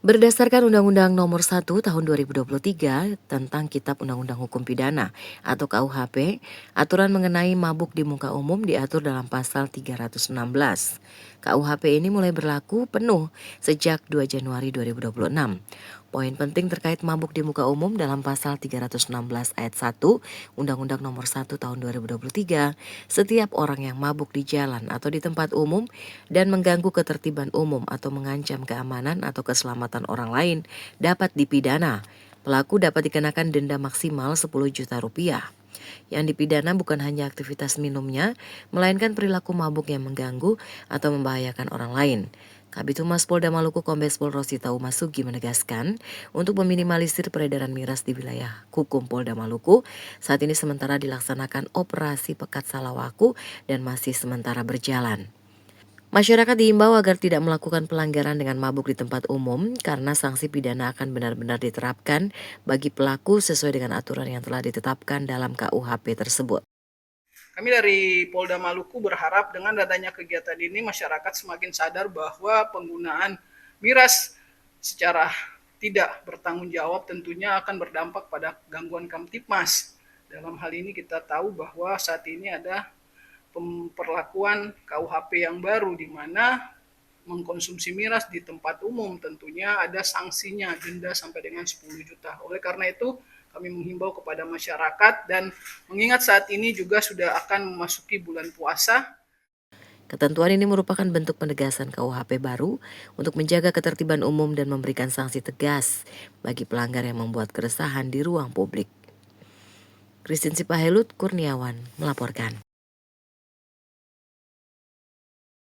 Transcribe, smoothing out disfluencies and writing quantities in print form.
Berdasarkan Undang-Undang Nomor 1 Tahun 2023 tentang Kitab Undang-Undang Hukum Pidana atau KUHP, aturan mengenai mabuk di muka umum diatur dalam pasal 316. KUHP ini mulai berlaku penuh sejak 2 Januari 2026. Poin penting terkait mabuk di muka umum dalam pasal 316 ayat 1 Undang-Undang Nomor 1 Tahun 2023, setiap orang yang mabuk di jalan atau di tempat umum dan mengganggu ketertiban umum atau mengancam keamanan atau keselamatan orang lain dapat dipidana. Pelaku dapat dikenakan denda maksimal 10 juta rupiah. Yang dipidana bukan hanya aktivitas minumnya, melainkan perilaku mabuk yang mengganggu atau membahayakan orang lain. Kabid Humas Polda Maluku Kombes Pol Rosita Umasugi menegaskan, untuk meminimalisir peredaran miras di wilayah hukum Polda Maluku, saat ini sementara dilaksanakan operasi Pekat Salawaku dan masih sementara berjalan. Masyarakat diimbau agar tidak melakukan pelanggaran dengan mabuk di tempat umum karena sanksi pidana akan benar-benar diterapkan bagi pelaku sesuai dengan aturan yang telah ditetapkan dalam KUHP tersebut. Kami dari Polda Maluku berharap dengan adanya kegiatan ini masyarakat semakin sadar bahwa penggunaan miras secara tidak bertanggung jawab tentunya akan berdampak pada gangguan Kamtipmas. Dalam hal ini kita tahu bahwa saat ini ada pemberlakuan KUHP yang baru di mana mengkonsumsi miras di tempat umum tentunya ada sanksinya, denda sampai dengan 10 juta. Oleh karena itu kami menghimbau kepada masyarakat dan mengingat saat ini juga sudah akan memasuki bulan puasa. Ketentuan ini merupakan bentuk penegasan KUHP baru untuk menjaga ketertiban umum dan memberikan sanksi tegas bagi pelanggar yang membuat keresahan di ruang publik. Christine Sipahelut Kurniawan melaporkan.